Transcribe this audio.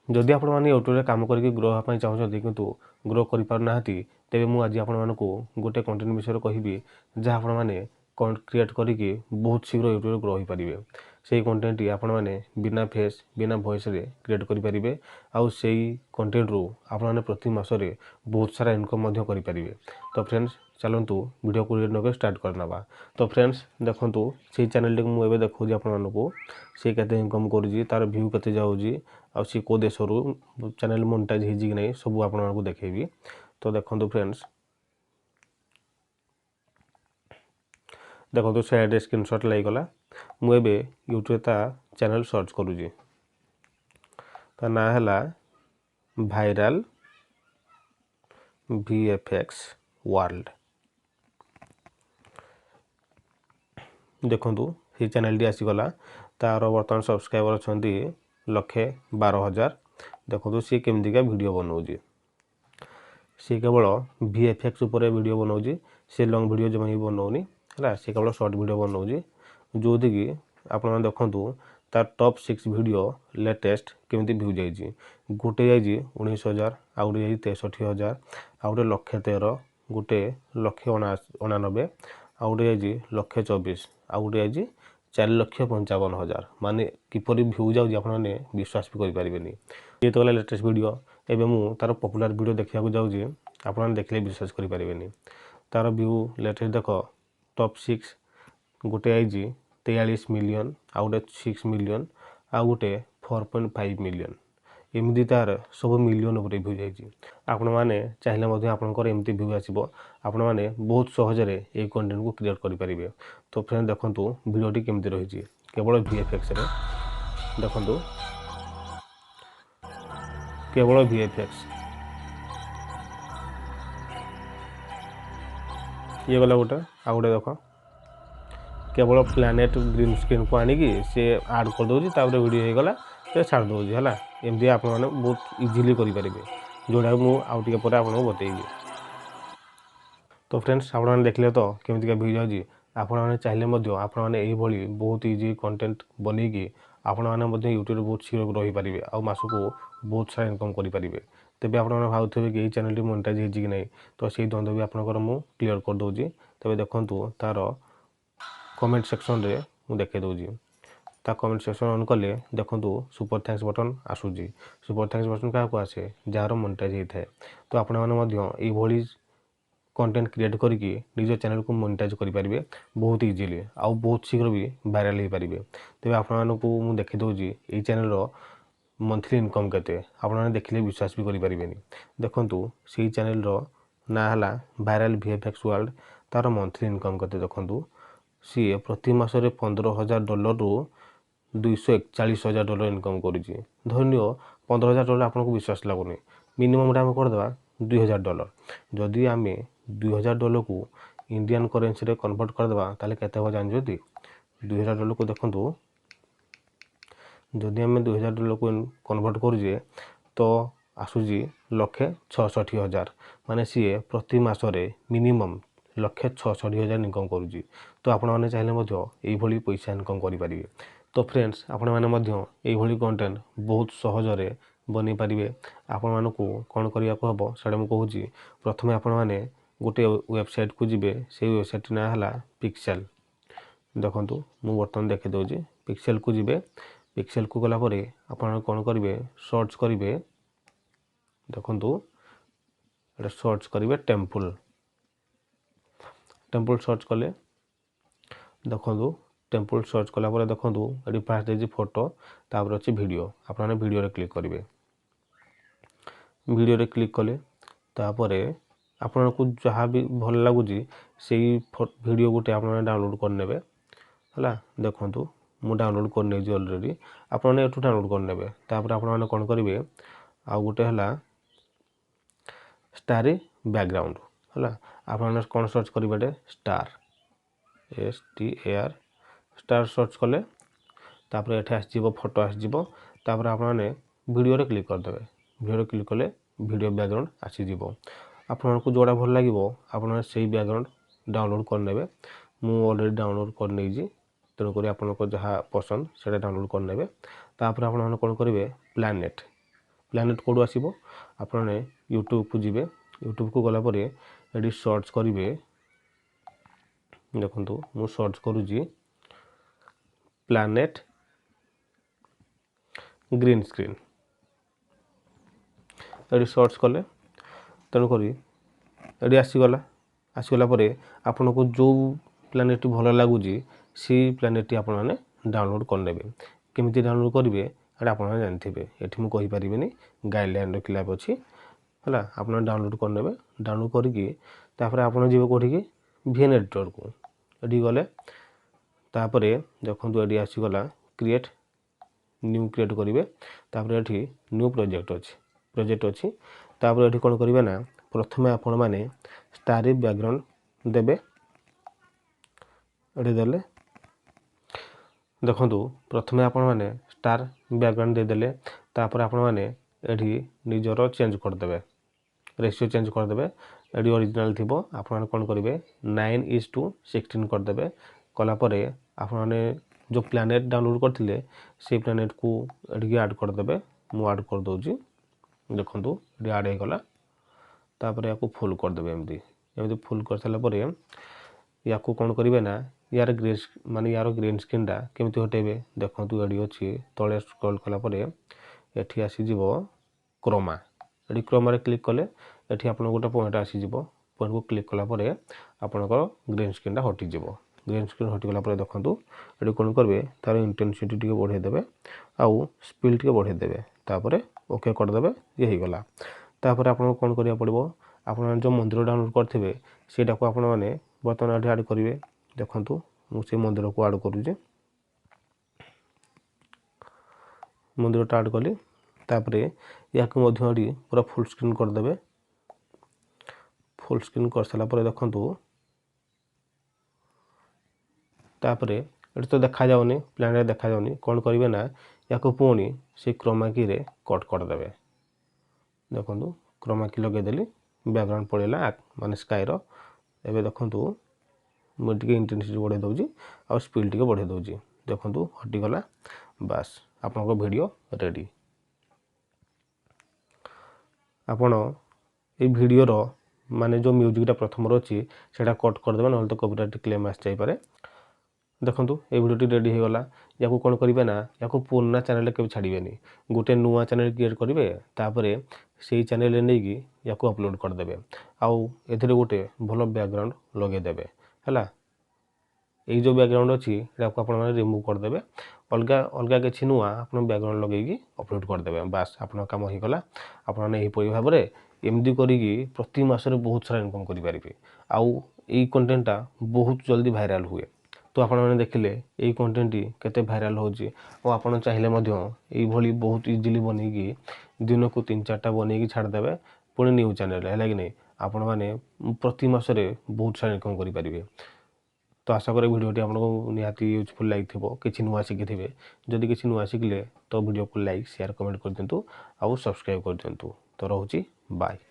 जदि आपण माने यूट्यूब रे काम करके ग्रो होगा ପାଇଁ चाहते किंतु ग्रो कर पारना तेबे मु आज आपण मानकू गोटे कंटेंट विषय कहबी जहाँ आपण माने क्रिएट करके बहुत शीघ्र यूट्यूब ग्रो हो पारे से कंटेंट आपण माने बिना फेस बिना वॉइस रे क्रिएट करि परिबे आउ सेही कंटेंट रू आपण माने प्रति मास रे बहुत सारा इनकम मध्य करि परिबे। तो फ्रेंड्स चलंतु वीडियो को नके स्टार्ट करनबा। तो फ्रेंड्स देखंतु से चैनल मु एबे देखौ जे आपण मानकू से केते इनकम करूजी तार व्यू केते जाउजी आ सी को देश रू चैनल मोनेटाइज हिजी कि नै सब आपण मानकू देखेबी। तो देखंतु फ्रेंड्स देखो साइड स्क्रीनशॉट लाइगला मुझे यूट्यूब ता चैनल सर्च करूजी ता ना है भाइराल VFX वर्ल्ड। देखो ये चैनल टी आसीगला तार बर्तमान सब्सक्राइबर अच्छा 1,12,000। देखो सी केमतीका वीडियो बनाऊँगी सी केवल VFX उपर वीडियो बनाऊँगी से लॉन्ग वीडियो जमा ही बनाऊनी है सी केवल शॉर्ट वीडियो बनाऊँगी जो कि आपण देखु तार टॉप 6 वीडियो लेटेस्ट केमती व्यू जाइए गोटे जाइए 19,000 आउ गोटे जाइए 63,000 आउ गोटे 1,13,000 गोटे 1,99,000 आउ गोटे जाइए 1,24,000 आउ गोटे जाइए 4,55,000 माने किपरि व्यू जाउजी आपने विश्वास भी करें ये तो गला लेटेस्ट वीडियो एबे मु तार पॉपुलर वीडियो देखा जाऊँगी आपने देखले विश्वास करें तार व्यू लेटेस्ट देख टॉप 6 गोटे आईजी 43 मिलियन आउ गोटे 6 मिलियन आउ गोटे 4.5 मिलियन एमती तार सब मिलियन उपर व्यू जाइए आपण मैंने चाहिए आपंकर एमती व्यू आसो आपण मैंने बहुत सहजरे ये कंटेंट को क्रिएट करेंगे। तो फ्रेंड देखो वीडियोटी केमती रही केवल VFX रे देखो केवल VFX ये गला गोटे आ गोटे देख केवल प्लानेट ग्रीन स्क्रीन को आनिकी से आड कर दूसरी तापर वीडियो हो गला छाड़ दूसरी है एमती आप बहुत इजिली करेंगे जोड़ा मुझे आउ टे पर आपको बतेबी। तो फ्रेंड्स आपने देखले तो केमतीका व्यू जाऊँगी आपने चाहिए आपने यही बहुत इजी कंटेंट बनईकी आपने यूट्यूब बहुत शीघ्र रही पारे आ मासक बहुत सारा इनकम करेंगे। तेज आप भावुवे कि चैनल मोनेटाइज होगी कि नहीं तो सही द्वंद्व भी आपंकर मुझे क्लीयर कर दूसरी। तेज देखूँ तार कमेंट सेक्शन रे मु देखे दूँगी ता कमेंट सेक्शन ऑन कले देखो सुपर थैंक्स बटन आसूजी सुपर थैंक्स बटन क्या आसे जार मोनेटाइज होता है। तो आपड़ी कंटेंट क्रिएट करके निज चैनल को मोनेटाइज करेंगे बहुत इजिली आउ बहुत शीघ्र भी वायरल हो पारे। तेज आपको मुझे देखी दूँगी ये चैनल मंथली इनकम केते आपने देखले विश्वास भी करें। देखो से चैनल ना है भाइराल VFX वर्ल्ड तार मंथली इनकम केते देखो सी प्रति मासरे $15,000 रु $241,000 इनकम करुच्ची धन्य $15,000 आपको विश्वास लगुनि मिनिमम आम करदे $2,000 जदि आम $2,000 को इंडियन करेन्सी रे कन्वर्ट करदे ताले केते हो जानते $2,000 को देखो जदि आम $2,000 को कन्वर्ट करुचे तो आसूजी 1,66,000 माने सी प्रति मासरे मिनिमम 1,66,000 इनकम करुच्ची। तो आपने चाहिए ये पैसा इनकम करेंगे। तो फ्रेंड्स आपण मैंने कंटेंट बहुत सहजरे बनी पारे आपण मानकू कौन करने को हम से मुझे प्रथम आपण मैंने गोटे वेबसाइट को जी से वेबसाइट ना है पिक्सेल। देखूँ मुझे बर्तमान देखी दूसरी पिक्सेल को जी पिक्सेल को गलापर आप कौन करेंगे सर्च करेंगे देखूँ सर्च करेंगे टेम्पल टेम्पल सर्च कले देखो टेम्पल सर्च कलापर देखो ये फास्ट देखिए फोटो तापर अच्छी वीडियो आपने वीडियो रे क्लिक करेंगे वीडियो रे क्लिक कले तापर आपन को जहाँ भी भल लगुच से वीडियो गोटे आपने डाउनलोड करने है देखूँ मुझे डाउनलोड करने अलरेडी आपने एठू डाउनलोड करने तापर आपने कौन करेंगे आउ गोटे है स्टारी बैकग्राउंड है आपने कौन सर्च करेंगे स्टार STAR स्टार सर्च कले तापर एठे आसजिवो फोटो आसजिवो तापर आपने वीडियो रे क्लिक करदे वीडियो रे क्लिक कले वीडियो बैकग्राउंड आसीजिवो आपको जोड़ा भल लगे आपने से बैकग्राउंड डाउनलोड करने मु ऑलरेडी डाउनलोड कर तेणुक आप जहाँ पसंद से डाउनलोड करने तापर आपने कौन करेंगे प्लानेट ପ୍ଲାନେଟ୍ କୋଡ଼ୁ ଆସିବ ଆପଣ ୟୁଟ୍ୟୁବକୁ ଯିବେ ୟୁଟ୍ୟୁବକୁ ଗଲା ପରେ ଏଠି ସର୍ଚ୍ଚ କରିବେ ଦେଖନ୍ତୁ ମୁଁ ସର୍ଚ୍ଚ କରୁଛି ପ୍ଲାନେଟ୍ ଗ୍ରୀନ୍ ସ୍କ୍ରିନ୍ ଏଠି ସର୍ଚ୍ଚ କଲେ ତେଣୁକରି ଏଠି ଆସିଗଲା ପରେ ଆପଣଙ୍କୁ ଯେଉଁ ପ୍ଲାନେଟ୍ଟି ଭଲ ଲାଗୁଛି ସେଇ ପ୍ଲାନେଟ୍ଟି ଆପଣମାନେ ଡାଉନଲୋଡ଼ କରିନେବେ କେମିତି ଡାଉନଲୋଡ଼ କରିବେ ଏଇଟା ଆପଣମାନେ ଜାଣିଥିବେ ଏଠି ମୁଁ କହିପାରିବିନି ଗାଇଡ଼ଲାଇନ୍ର ଖିଲାପ ଅଛି ହେଲା ଆପଣ ଡାଉନଲୋଡ଼ କରିନେବେ ଡାଉନଲୋଡ଼ କରିକି ତାପରେ ଆପଣ ଯିବେ କେଉଁଠିକି ଭିଏନ୍ ଏଡ଼ିଟରକୁ ଏଠି ଗଲେ ତାପରେ ଦେଖନ୍ତୁ ଏଠି ଆସିଗଲା କ୍ରିଏଟ୍ ନ୍ୟୁ କ୍ରିଏଟ୍ କରିବେ ତାପରେ ଏଠି ନ୍ୟୁ ପ୍ରୋଜେକ୍ଟ ଅଛି ତାପରେ ଏଠି କ'ଣ କରିବେ ନା ପ୍ରଥମେ ଆପଣମାନେ ଷ୍ଟାରି ବ୍ୟାକଗ୍ରାଉଣ୍ଡ ଦେବେ ଏଠି ଦେଲେ ଦେଖନ୍ତୁ ପ୍ରଥମେ ଆପଣମାନେ ଷ୍ଟାର ବ୍ୟାକଗ୍ରାଉଣ୍ଡ ଦେଇଦେଲେ ତାପରେ ଆପଣମାନେ ଏଠି ନିଜର ଚେଞ୍ଜ କରିଦେବେ ରେସିଓ ଚେଞ୍ଜ କରିଦେବେ ଏଠି ଅରିଜିନାଲ ଥିବ ଆପଣମାନେ କ'ଣ କରିବେ 9:16 କରିଦେବେ କଲା ପରେ ଆପଣମାନେ ଯେଉଁ ପ୍ଲାନେଟ୍ ଡାଉନଲୋଡ଼ କରିଥିଲେ ସେଇ ପ୍ଲାନେଟ୍କୁ ଏଠିକି ଆଡ଼୍ କରିଦେବେ ମୁଁ ଆଡ଼୍ କରିଦେଉଛି ଦେଖନ୍ତୁ ଏଠି ଆଡ଼୍ ହେଇଗଲା ତାପରେ ୟାକୁ ଫୁଲ୍ କରିଦେବେ ଏମିତି ଫୁଲ୍ କରିସାରିଲା ପରେ ୟାକୁ କ'ଣ କରିବେ ନା ୟାର ଗ୍ରୀନ୍ ସ୍କ୍ରିନ୍ଟା କେମିତି ହଟେଇବେ ଦେଖନ୍ତୁ ଏଠି ଅଛି ତଳେ ସ୍କ୍ରୋଲ୍ କଲା ପରେ ଏଠି ଆସିଯିବ କ୍ରୋମା ଏଠି କ୍ରୋମାରେ କ୍ଲିକ୍ କଲେ ଏଠି ଆପଣଙ୍କୁ ଗୋଟେ ପଏଣ୍ଟ ଆସିଯିବ ପଏଣ୍ଟକୁ କ୍ଲିକ୍ କଲା ପରେ ଆପଣଙ୍କର ଗ୍ରୀନ୍ ସ୍କ୍ରିନ୍ଟା ହଟିଯିବ ଗ୍ରୀନ୍ ସ୍କ୍ରିନ୍ ହଟିଗଲା ପରେ ଦେଖନ୍ତୁ ଏଠି କ'ଣ କରିବେ ତାର ଇଣ୍ଟେନ୍ସିଟି ଟିକେ ବଢ଼େଇ ଦେବେ ଆଉ ସ୍ପିଡ୍ ଟିକେ ବଢ଼େଇ ଦେବେ ତାପରେ ଓକେ କରିଦେବେ ଇଏ ହେଇଗଲା ତାପରେ ଆପଣଙ୍କୁ କ'ଣ କରିବାକୁ ପଡ଼ିବ ଆପଣମାନେ ଯେଉଁ ମନ୍ଦିର ଡାଉନଲୋଡ଼ କରିଥିବେ ସେଇଟାକୁ ଆପଣମାନେ ବର୍ତ୍ତମାନ ଏଠି ଆଡ଼୍ କରିବେ ଦେଖନ୍ତୁ ମୁଁ ସେଇ ମନ୍ଦିରକୁ ଆଡ଼୍ କରୁଛି ମନ୍ଦିରଟା ଆଡ଼୍ କଲି ତାପରେ ୟାକୁ ମଧ୍ୟ ଏଠି ପୁରା ଫୁଲ୍ ସ୍କ୍ରିନ୍ କରିଦେବେ ଫୁଲ୍ ସ୍କ୍ରିନ୍ କରିସାରିଲା ପରେ ଦେଖନ୍ତୁ ତାପରେ ଏଠି ତ ଦେଖାଯାଉନି ପ୍ଲାନେଟ୍ ଦେଖାଯାଉନି କ'ଣ କରିବେ ନା ୟାକୁ ପୁଣି ସେ କ୍ରୋମା କୀରେ କଟ୍ କରିଦେବେ ଦେଖନ୍ତୁ କ୍ରୋମା କୀ ଲଗେଇଦେଲି ବ୍ୟାକଗ୍ରାଉଣ୍ଡ ପଳେଇଲା ମାନେ ସ୍କାଏର ଏବେ ଦେଖନ୍ତୁ ମୁଁ ଟିକେ ଇଣ୍ଟେନ୍ସିଟି ବଢ଼େଇ ଦେଉଛି ଆଉ ସ୍ପିଡ୍ ଟିକେ ବଢ଼େଇ ଦେଉଛି ଦେଖନ୍ତୁ ହଟିଗଲା ବାସ୍ ଆପଣଙ୍କ ଭିଡ଼ିଓ ରେଡ଼ି ଆପଣ এই ଭିଡ଼ିଓର ମାନେ ଯେଉଁ ମ୍ୟୁଜିକଟା ପ୍ରଥମର ଅଛି ସେଇଟା କଟ୍ କରିଦେବେ ନହେଲେ ତ କପିରାଇଟ୍ କ୍ଲେମ୍ ଆସିଯାଇପାରେ ଦେଖନ୍ତୁ এই ଭିଡ଼ିଓଟି ରେଡ଼ି ହେଇଗଲା ୟାକୁ କ'ଣ କରିବେ ନା ୟାକୁ ପୁରୁଣା ଚ୍ୟାନେଲରେ କେବେ ଛାଡ଼ିବେନି ଗୋଟେ ନୂଆ ଚ୍ୟାନେଲ କ୍ରିଏଟ୍ କରିବେ ତାପରେ ସେଇ ଚ୍ୟାନେଲରେ ନେଇକି ୟାକୁ ଅପଲୋଡ଼ କରିଦେବେ ଆଉ ଏଥିରେ ଗୋଟେ ଭଲ ବ୍ୟାକଗ୍ରାଉଣ୍ଡ ଲଗେଇଦେବେ ହେଲା ଏଇ ଯେଉଁ ବ୍ୟାକଗ୍ରାଉଣ୍ଡ ଅଛି ଏଟାକୁ ଆପଣମାନେ ରିମୁଭ୍ କରିଦେବେ ଅଲଗା କିଛି ନୂଆ ଆପଣ ବ୍ୟାକଗ୍ରାଉଣ୍ଡ ଲଗେଇକି ଅପଲୋଡ଼ କରିଦେବେ ବାସ୍ ଆପଣଙ୍କ କାମ ହେଇଗଲା ଆପଣମାନେ ଏହିପରି ଭାବରେ ଏମିତି କରିକି ପ୍ରତି ମାସରେ ବହୁତ ସାରା ଇନକମ୍ କରିପାରିବେ ଆଉ ଏଇ କଣ୍ଟେଣ୍ଟଟା ବହୁତ ଜଲ୍ଦି ଭାଇରାଲ ହୁଏ ତ ଆପଣମାନେ ଦେଖିଲେ ଏଇ କଣ୍ଟେଣ୍ଟଟି କେତେ ଭାଇରାଲ ହେଉଛି ଆଉ ଆପଣ ଚାହିଁଲେ ମଧ୍ୟ ଏଇଭଳି ବହୁତ ଇଜିଲି ବନେଇକି ଦିନକୁ 3-4ଟା ବନେଇକି ଛାଡ଼ିଦେବେ ପୁଣି ନ୍ୟୁ ଚ୍ୟାନେଲରେ ହେଲା କି ନାହିଁ ଆପଣମାନେ ପ୍ରତି ମାସରେ ବହୁତ ସାରା ଇନକମ୍ କରିପାରିବେ ତ ଆଶା କରେ ଭିଡ଼ିଓଟି ଆପଣଙ୍କୁ ନିହାତି ୟୁଜଫୁଲ୍ ଲାଗିଥିବ କିଛି ନୂଆ ଶିଖିଥିବେ ଯଦି କିଛି ନୂଆ ଶିଖିଲେ ତ ଭିଡ଼ିଓକୁ ଲାଇକ୍ ସେୟାର କମେଣ୍ଟ କରିଦିଅନ୍ତୁ ଆଉ ସବସ୍କ୍ରାଇବ୍ କରିଦିଅନ୍ତୁ ତ ରହୁଛି ବାଏ।